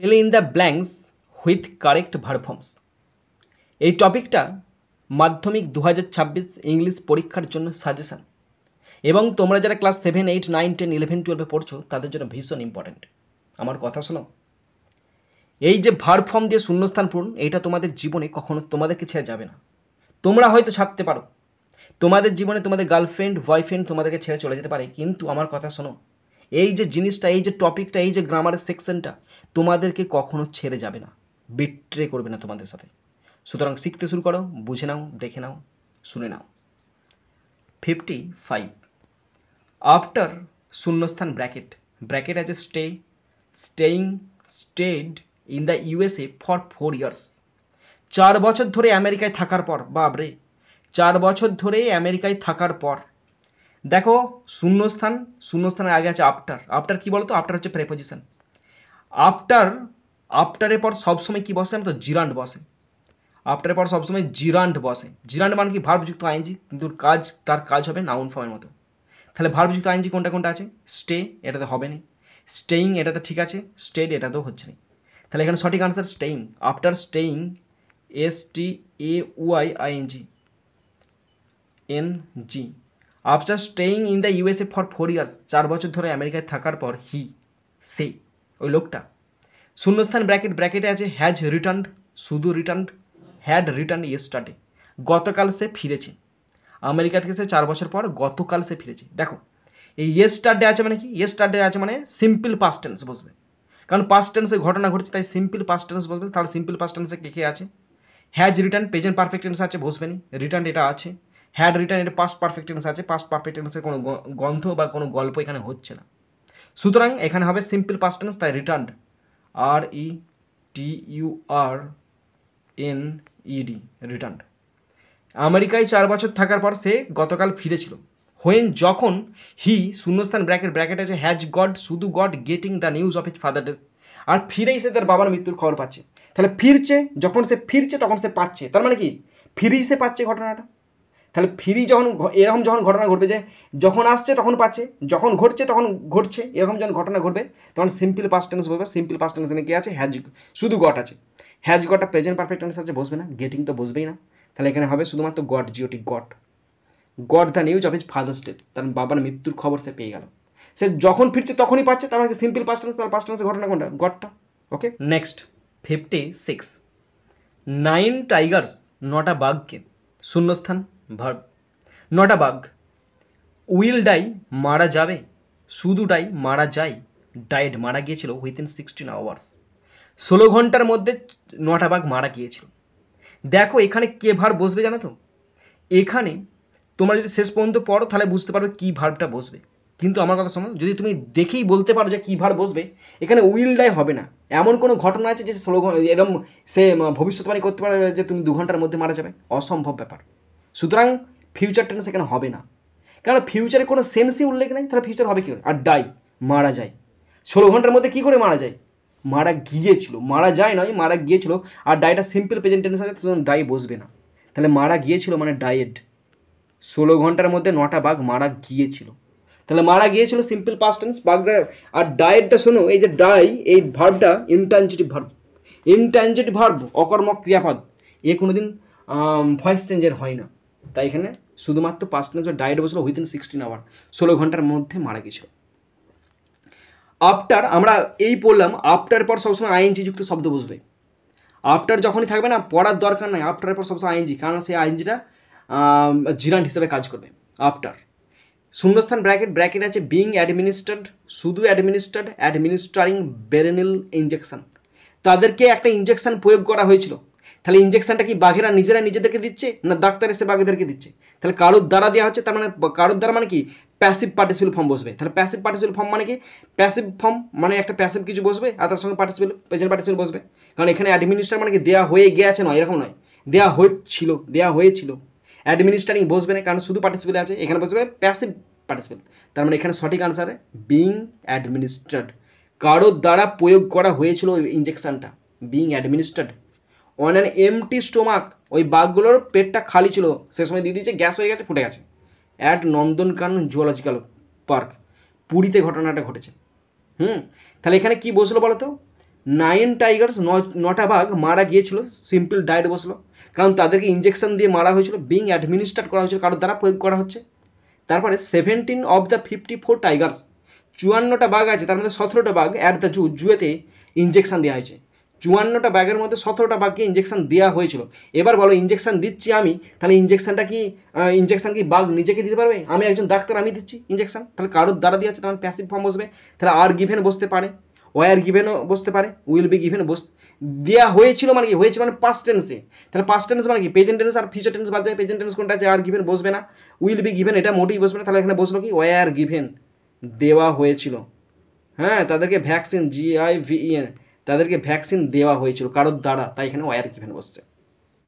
Fill in the blanks with correct verb forms. এই টপিকটা মাধ্যমিক 2026 ইংলিশ পরীক্ষার জন্য সাজেশন, এবং তোমরা যারা ক্লাস 7, 8, 9, 10, 11, 12 পড়ছো তাদের জন্য ভীষণ ইম্পর্টেন্ট। আমার কথা শোনো, এই যে ভার্ব ফর্ম দিয়ে শূন্যস্থান পূরণ, এইটা তোমাদের জীবনে কখনো তোমাদেরকে ছেড়ে যাবে না। তোমরা হয়তো ছাড়তে পারো, তোমাদের জীবনে তোমাদের গার্লফ্রেন্ড বয়ফ্রেন্ড তোমাদেরকে ছেড়ে চলে যেতে পারে, কিন্তু আমার কথা শোনো, এই যে জিনিসটা, এই যে টপিকটা, এই যে গ্রামারের সেকশনটা তোমাদেরকে কখনো ছেড়ে যাবে না, বিট্রে করবে না তোমাদের সাথে। সুতরাং শিখতে শুরু করো, বুঝে নাও, দেখে নাও, শুনে নাও। 55 আফটার শূন্যস্থান ব্র্যাকেট, ব্র্যাকেট আছে staying stayed in the USA for 4 years. 4 বছর ধরে আমেরিকায় থাকার পর, বাবরে 4 বছর ধরে আমেরিকায় থাকার পর, দেখো শূন্যস্থানের আগে আছে আফটার। আফটার কি বলতো? আফটার হচ্ছে প্রেপোজিশন। আফটারের পর সবসময় কি বসে? তো জিরান্ড বসে। আফটারের পর সবসময় জিরান্ড বসে। জিরান্ড মানে কি? ভার্বযুক্ত আইএনজি, কিন্তু তার কাজ হবে নাউন ফর্মের মতো। তাহলে ভার্বযুক্ত আইএনজি কোনটা কোনটা আছে? স্টে, এটাতে হবে না। স্টেইং, এটাতে ঠিক আছে। স্টেড, এটাতেও হচ্ছে না। তাহলে এখানে সঠিক answer staying. After staying, STAYING, NG, after staying in the USA for 4 years, 4 বছর ধরে আমেরিকায় থাকার পর, সে, ওই লোকটা। শূন্যস্থান ব্র্যাকেট, ব্র্যাকেটে আছে হ্যাজ রিটার্নড, শুধু রিটার্নড, হ্যাড রিটার্ন ইয়েস্টারডে, গতকাল সে ফিরেছে। আমেরিকা থেকে সে 4 বছর পর গতকাল সে ফিরেছে। দেখো এই ইয়েস্টারডে আছে মানে কি? ইয়েস্টারডে আছে মানে সিম্পল পাস্ট টেন্স বসবে, কারণ পাস্ট টেন্সে ঘটনা ঘটছে, তাই সিম্পল পাস্ট টেন্স বসবে। তাহলে সিম্পল পাস্ট টেন্সে কে আছে? Has return present perfect tense আছে, বসবে না। রিটার্ন এটা আছে। হ্যাড রিটার্ন এটা পাস্ট পারফেক্ট টেন্স আছে। পাস্ট পারফেক্ট টেন্সের কোনো গন্ধ বা কোনো গল্প এখানে হচ্ছে না। সুতরাং এখানে হবে সিম্পল পাস্ট টেন্স, তাই রিটার্নড, RETURNED, রিটার্নড। আমেরিকায় 4 বছর থাকার পর সে গতকাল ফিরেছিল। হোয়েন, যখন, হি শূন্যস্থান ব্র্যাকেট, ব্র্যাকেট আছে হ্যাজ গড, শুধু got getting the news of his father death, আর ফিরেই সে তার বাবার মৃত্যুর খবর পাচ্ছে। তাহলে ফিরছে, যখন সে ফিরছে তখন সে পাচ্ছে, তার মানে কি? ফিরেই সে পাচ্ছে ঘটনাটা। তাহলে ফিরি যখন এরকম যখন ঘটনা ঘটবে, যে যখন আসছে তখন পাচ্ছে, যখন ঘটছে তখন ঘটছে, এরকম যখন ঘটনা ঘটবে তখন সিম্পল পাস্ট টেন্স বলবে। সিম্পল পাস্ট টেন্স কি আছে? হ্যাজ, শুধু গট আছে। হ্যাজ গটটা প্রেজেন্ট পারফেক্ট টেন্স আছে, বসবে না। গেটিং তো বসবেই না। তাহলে এখানে হবে শুধুমাত্র got, G O T, got the news of his father's death, তার বাবার মৃত্যুর খবর সে পেয়ে গেল। সে যখন ফিরছে তখনই পাচ্ছে, তার মানে সিম্পল পাস্ট টেন্স, তার পাস্ট টেন্সের ঘটনা কোনটা? গটটা। ওকে, নেক্সট 56 9 টাইগার্স নট আ বাঘকে, শূন্যস্থান ভার্ব, নট আ বাঘ, উইল ডাই মারা যাবে, শুধু ডাই মারা যায়, ডাইড মারা গিয়েছিল উইথিন 16 আওয়ার্স, 16 ঘন্টার মধ্যে 9টা বাঘ মারা গিয়েছিল। দেখো এখানে কে ভার্ব বসবে জানো তো? এখানে তোমরা যদি শেষ পর্যন্ত পড়ো তাহলে বুঝতে পারবে কি ভার্বটা বসবে। কিন্তু আমার কথা শোনো, যদি তুমি দেখেই বলতে পারো যে কি ভার্ব বসবে, এখানে উইল ডাই হবে না। এমন কোনো ঘটনা আছে যে 16 ঘন্টা এরকম সে ভবিষ্যৎবাণী করতে পারে যে তুমি 2 ঘন্টার মধ্যে মারা যাবে? অসম্ভব ব্যাপার। সুতরাং ফিউচার টেন্স এখানে হবে না, কারণ ফিউচারে কোনো সেন্সই উল্লেখ নেই। তাহলে ফিউচার হবে কি করে? আর ডাই, মারা যায়। 16 ঘন্টার মধ্যে কি করে মারা যায়? মারা গিয়েছিল, মারা যায় নয়, মারা গিয়েছিল। আর ডাইটা সিম্পল প্রেজেন্ট টেন্স আছে, ডাই বসবে না। তাহলে মারা গিয়েছিল মানে ডায়েড। 16 ঘন্টার মধ্যে 9টা বাঘ মারা গিয়েছিল। তাহলে মারা গিয়েছিল সিম্পল পাস্ট টেন্স, বাঘটা। আর ডায়েটটা শোনো, এই যে ডাই, এই ভার্বটা ইনট্রানজিটিভ ভার্ব। ইনট্রানজিটিভ ভার্ব, অকর্মক ক্রিয়াপদ, এ কোনোদিন ভয়েস চেঞ্জের হয় না। তাই এখানে শুধুমাত্র পাস্ট টেন্স বা ডায়েট বসলো উইথিন 16 আওয়ার, 16 ঘন্টার মধ্যে মারা গিয়েছিল। আফটার, আমরা এই পড়লাম আফটার পর সবসময় আইএনজি যুক্ত শব্দ বসবে। আফটার যখনই থাকবে না, পড়ার দরকার নাই, আফটারের পর সবসময় আইএনজি, কারণ সেই আইএনজিটা জিরান্ড হিসেবে কাজ করবে। আফটার শূন্যস্থান ব্র্যাকেট, ব্র্যাকেট আছে বিং অ্যাডমিনিস্ট্রেড, শুধু অ্যাডমিনিস্ট্রেড, অ্যাডমিনিস্ট্রারিং বেরেনিল ইনজেকশন, তাদেরকে একটা ইনজেকশন প্রয়োগ করা হয়েছিল। তাহলে ইনজেকশনটা কি বাঘেরা নিজেদেরকে দিচ্ছে, না ডাক্তার এসে বাঘেদেরকে দিচ্ছে? তাহলে কারোর দ্বারা দেওয়া হচ্ছে, তার মানে কারোর দ্বারা মানে কি? প্যাসিভ পার্টিসিপল ফর্ম বসবে। তাহলে প্যাসিভ পার্টিসিপল ফর্ম মানে কি? প্যাসিভ ফর্ম মানে একটা প্যাসিভ কিছু বসবে, আর তার সঙ্গে পার্টিসিপল, প্রেজেন্ট পার্টিসিপল বসবে। কারণ এখানে অ্যাডমিনিস্ট্রার মানে কি দেওয়া হয়ে গেছে নয়, এরকম নয়, দেওয়া হয়েছিল। অ্যাডমিনিস্ট্রারিং বসবে না, কারণ শুধু পার্টিসিপল আছে। এখানে বসবে প্যাসিভ পার্টিসিপল। তার মানে এখানে সঠিক আনসার বিং অ্যাডমিনিস্ট্রেড, কারোর দ্বারা প্রয়োগ করা হয়েছিল ওই ইনজেকশনটা, being administered on an empty stomach, ওই বাঘগুলোর পেটটা খালি ছিল, সে সময় দিয়ে দিয়েছে, গ্যাস হয়ে গেছে, ফুটে গেছে। অ্যাট নন্দনকানন জুওলজিক্যাল পার্ক, পুরীতে ঘটনাটা ঘটেছে। তাহলে এখানে কি বসলো বলো তো? 9 টাইগার্স, 9টা বাঘ মারা গিয়েছিল, সিম্পল ডায়েট বসলো, কারণ তাদেরকে ইঞ্জেকশন দিয়ে মারা হয়েছিল, বিং অ্যাডমিনিস্ট্রেট করা হয়েছিল, কারোর দ্বারা প্রয়োগ করা হচ্ছে। তারপরে 17 অফ দ্য 54 টাইগার্স, 54টা বাঘ আছে, তার মধ্যে 17টা বাঘ অ্যাট দ্য জুয়েতে ইঞ্জেকশন দেওয়া হয়েছে। 54টা বাঘের মধ্যে 17টা বাঘকে ইঞ্জেকশন দেওয়া হয়েছিল। এবার বলো, ইঞ্জেকশন দিচ্ছি আমি, তাহলে ইঞ্জেকশন কি বাঘ নিজেকে দিতে পারবে? আমি একজন ডাক্তার, আমি দিচ্ছি ইঞ্জেকশন, তাহলে কারোর দ্বারা দিয়ে আছে, তাহলে প্যাসিভ ফর্ম বসবে। তাহলে আর গিভেন বসতে পারে, ওয়ার গিভেনও বসতে পারে, উইল বি গিভেন দেওয়া হয়েছিল মানে কি, হয়েছিল মানে পাস্ট টেন্সে। তাহলে পাস্ট টেন্স মানে কি, প্রেজেন্ট টেন্স আর ফিউচার টেন্স বাদ যায়, প্রেজেন্ট টেন্স কোনটা আছে, আর গিভেন বসবে না, উইল বি গিভেন এটা মোটেই বসবে না। তাহলে এখানে বসলো কি, ওয়ার গিভেন, দেওয়া হয়েছিল। হ্যাঁ, তাদেরকে ভ্যাকসিন, GIVEN, তাদেরকে ভ্যাকসিন দেওয়া হয়েছিল কারোর দ্বারা, তাই এখানে ওয়ার গিভেন বসছে।